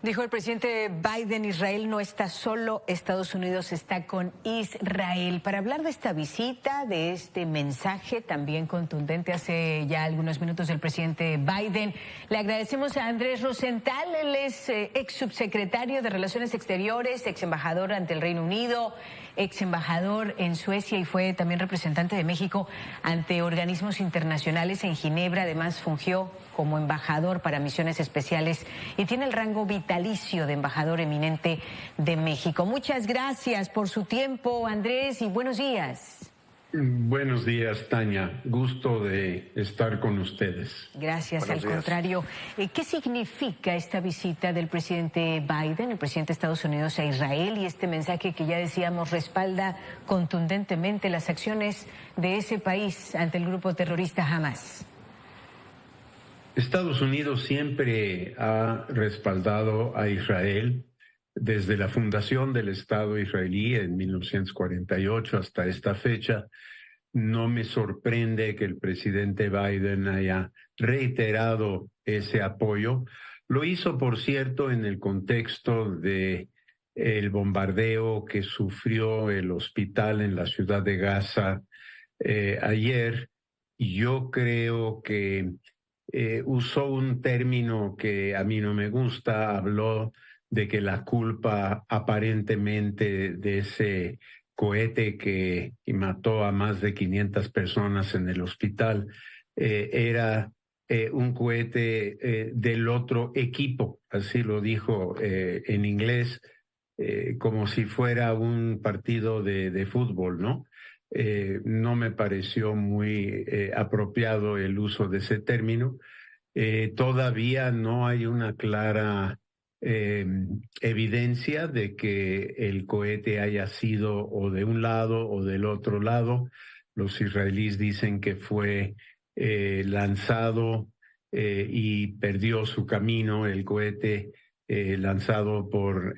Dijo el presidente Biden, Israel no está solo, Estados Unidos está con Israel. Para hablar de esta visita, de este mensaje también contundente hace ya algunos minutos del presidente Biden, le agradecemos a Andrés Rosenthal. Él es ex subsecretario de Relaciones Exteriores, ex embajador ante el Reino Unido, ex embajador en Suecia y fue también representante de México ante organismos internacionales en Ginebra. Además fungió como embajador para misiones especiales y tiene el rango vitalicio de embajador eminente de México. Muchas gracias por su tiempo, Andrés, y buenos días. Buenos días, Tania. Gusto de estar con ustedes. Gracias, Buenos al días. contrario. ¿Qué significa esta visita del presidente Biden, el presidente de Estados Unidos, a Israel, y este mensaje que ya decíamos respalda contundentemente las acciones de ese país ante el grupo terrorista Hamas? Estados Unidos siempre ha respaldado a Israel desde la fundación del Estado israelí en 1948 hasta esta fecha. No me sorprende que el presidente Biden haya reiterado ese apoyo. Lo hizo, por cierto, en el contexto de el bombardeo que sufrió el hospital en la ciudad de Gaza ayer. Yo creo que usó un término que a mí no me gusta. Habló de que la culpa aparentemente de ese cohete que mató a más de 500 personas en el hospital era un cohete del otro equipo, así lo dijo en inglés, como si fuera un partido de fútbol, ¿no? No me pareció muy apropiado el uso de ese término. Todavía no hay una clara evidencia de que el cohete haya sido o de un lado o del otro lado. Los israelíes dicen que fue lanzado y perdió su camino el cohete lanzado por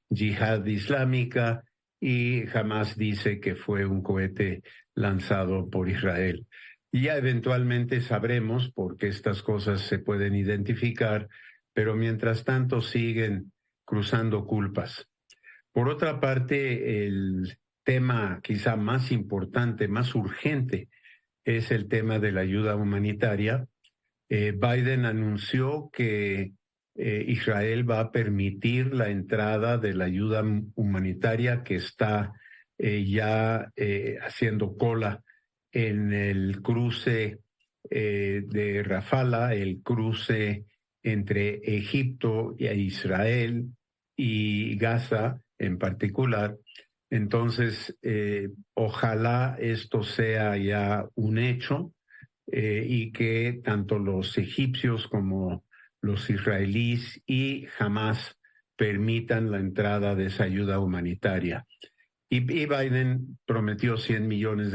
Yihad Islámica, y Hamas dice que fue un cohete lanzado por Israel. Y ya eventualmente sabremos, porque estas cosas se pueden identificar, pero mientras tanto siguen cruzando culpas. Por otra parte, el tema quizá más importante, más urgente, es el tema de la ayuda humanitaria. Biden anunció que Israel va a permitir la entrada de la ayuda humanitaria que está ya haciendo cola en el cruce de Rafala, el cruce entre Egipto e Israel y Gaza en particular. Entonces, ojalá esto sea ya un hecho y que tanto los egipcios como los israelíes y Hamas permitan la entrada de esa ayuda humanitaria. Y Biden prometió $100 millones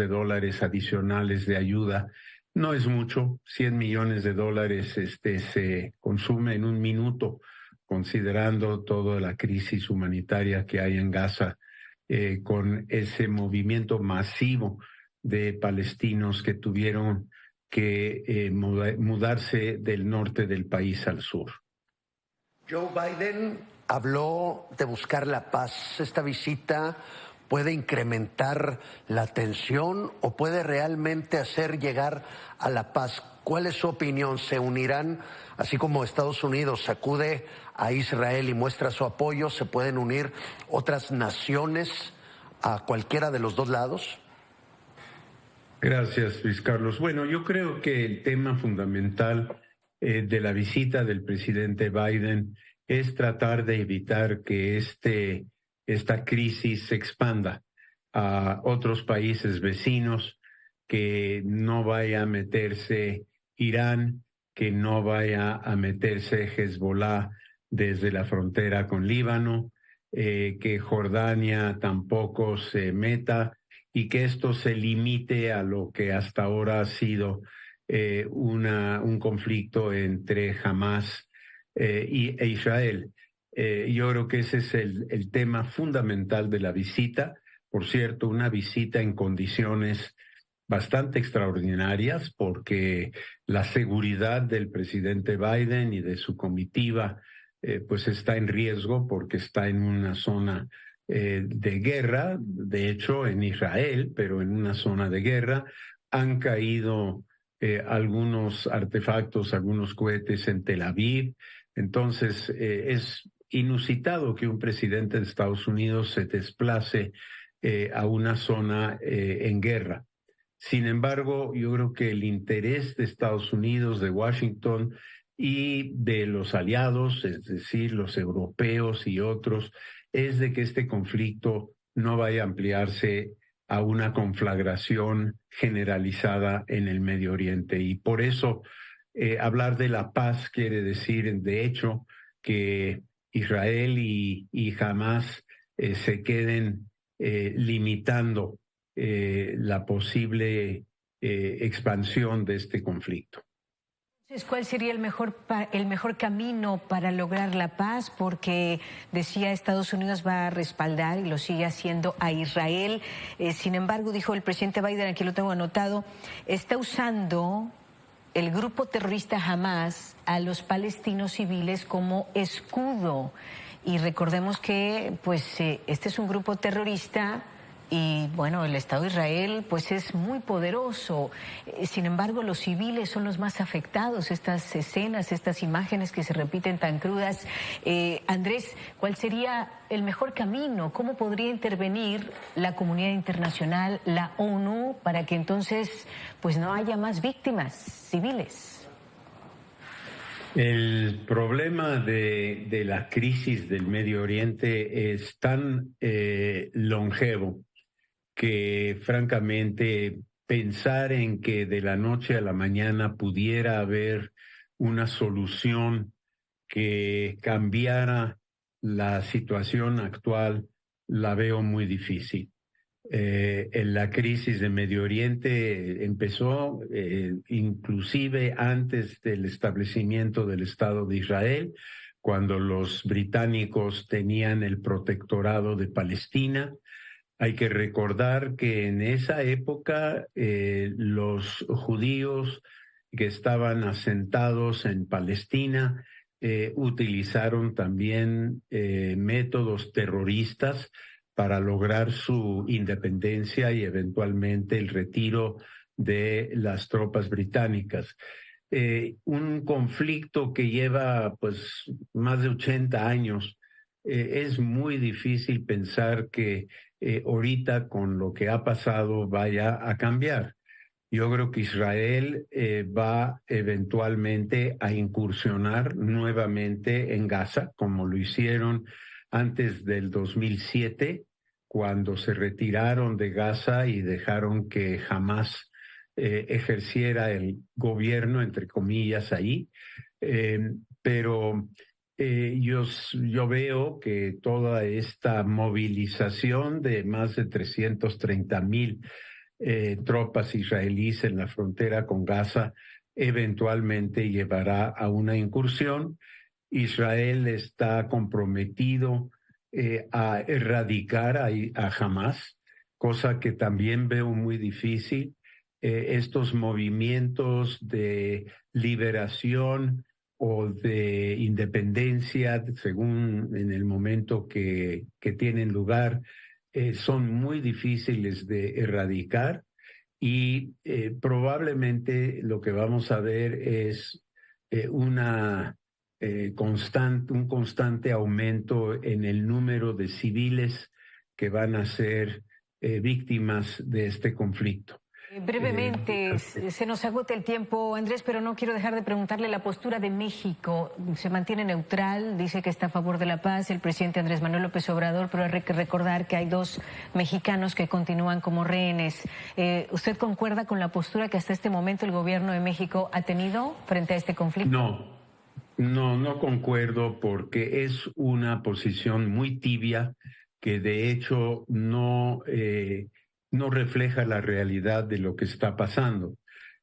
adicionales de ayuda. No es mucho, $100 millones se consume en un minuto, considerando toda la crisis humanitaria que hay en Gaza, con ese movimiento masivo de palestinos que tuvieron que mudarse del norte del país al sur. Joe Biden habló de buscar la paz. ¿Esta visita puede incrementar la tensión o puede realmente hacer llegar a la paz? ¿Cuál es su opinión? ¿Se unirán, así como Estados Unidos acude a Israel y muestra su apoyo, se pueden unir otras naciones a cualquiera de los dos lados? Gracias, Luis Carlos. Bueno, yo creo que el tema fundamental de la visita del presidente Biden es tratar de evitar que esta crisis se expanda a otros países vecinos, que no vaya a meterse Irán, que no vaya a meterse Hezbollah desde la frontera con Líbano, que Jordania tampoco se meta, y que esto se limite a lo que hasta ahora ha sido un conflicto entre Hamas e Israel. Yo creo que ese es el tema fundamental de la visita. Por cierto, una visita en condiciones bastante extraordinarias, porque la seguridad del presidente Biden y de su comitiva pues está en riesgo porque está en una zona de guerra, de hecho en Israel, pero en una zona de guerra. Han caído algunos artefactos, algunos cohetes en Tel Aviv. Entonces, es inusitado que un presidente de Estados Unidos se desplace a una zona en guerra. Sin embargo, yo creo que el interés de Estados Unidos, de Washington y de los aliados, es decir, los europeos y otros, es de que este conflicto no vaya a ampliarse a una conflagración generalizada en el Medio Oriente. Y por eso hablar de la paz quiere decir, de hecho, que Israel y Hamás se queden limitando la posible expansión de este conflicto. Entonces, ¿cuál sería el mejor camino para lograr la paz? Porque decía Estados Unidos va a respaldar y lo sigue haciendo a Israel. Sin embargo, dijo el presidente Biden, aquí lo tengo anotado, está usando el grupo terrorista Hamás a los palestinos civiles como escudo. Y recordemos que pues este es un grupo terrorista. Y bueno, el Estado de Israel pues es muy poderoso. Sin embargo, los civiles son los más afectados. Estas escenas, estas imágenes que se repiten tan crudas. Andrés, ¿cuál sería el mejor camino? ¿Cómo podría intervenir la comunidad internacional, la ONU, para que entonces pues no haya más víctimas civiles? El problema de la crisis del Medio Oriente es tan longevo que francamente pensar en que de la noche a la mañana pudiera haber una solución que cambiara la situación actual, la veo muy difícil. En la crisis de Medio Oriente empezó inclusive antes del establecimiento del Estado de Israel, cuando los británicos tenían el protectorado de Palestina. Hay que recordar que en esa época los judíos que estaban asentados en Palestina utilizaron también métodos terroristas para lograr su independencia y eventualmente el retiro de las tropas británicas. Un conflicto que lleva pues más de 80 años. Es muy difícil pensar que ahorita con lo que ha pasado vaya a cambiar. Yo creo que Israel va eventualmente a incursionar nuevamente en Gaza, como lo hicieron antes del 2007, cuando se retiraron de Gaza y dejaron que Hamás ejerciera el gobierno, entre comillas, ahí. Pero yo veo que toda esta movilización de más de 330,000 tropas israelíes en la frontera con Gaza eventualmente llevará a una incursión. Israel está comprometido a erradicar a Hamás, cosa que también veo muy difícil. Estos movimientos de liberación o de independencia, según en el momento que tienen lugar, son muy difíciles de erradicar y probablemente lo que vamos a ver es un constante aumento en el número de civiles que van a ser víctimas de este conflicto. Brevemente, se nos agota el tiempo, Andrés, pero no quiero dejar de preguntarle la postura de México. Se mantiene neutral, dice que está a favor de la paz el presidente Andrés Manuel López Obrador, pero hay que recordar que hay 2 mexicanos que continúan como rehenes. ¿Usted concuerda con la postura que hasta este momento el gobierno de México ha tenido frente a este conflicto? No concuerdo, porque es una posición muy tibia que de hecho no refleja la realidad de lo que está pasando.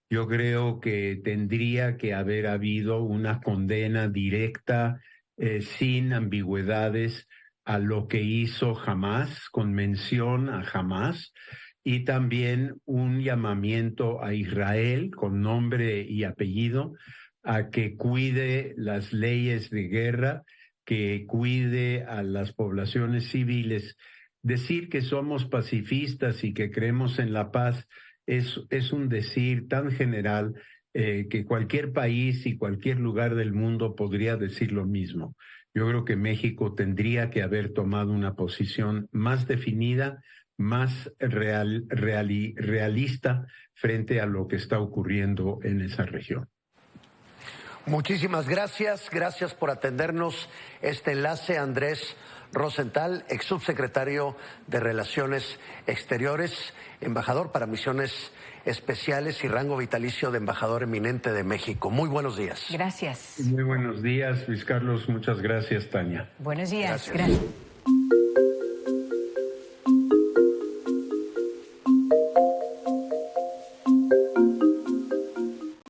Yo creo que tendría que haber habido una condena directa, sin ambigüedades, a lo que hizo Hamás, con mención a Hamás, y también un llamamiento a Israel con nombre y apellido a que cuide las leyes de guerra que cuide a las poblaciones civiles. Decir que somos pacifistas y que creemos en la paz es un decir tan general que cualquier país y cualquier lugar del mundo podría decir lo mismo. Yo creo que México tendría que haber tomado una posición más definida, más realista frente a lo que está ocurriendo en esa región. Muchísimas gracias. Gracias por atendernos este enlace, Andrés Rosenthal, ex subsecretario de Relaciones Exteriores, embajador para misiones especiales y rango vitalicio de embajador eminente de México. Muy buenos días. Gracias. Muy buenos días, Luis Carlos. Muchas gracias, Tania. Buenos días. Gracias.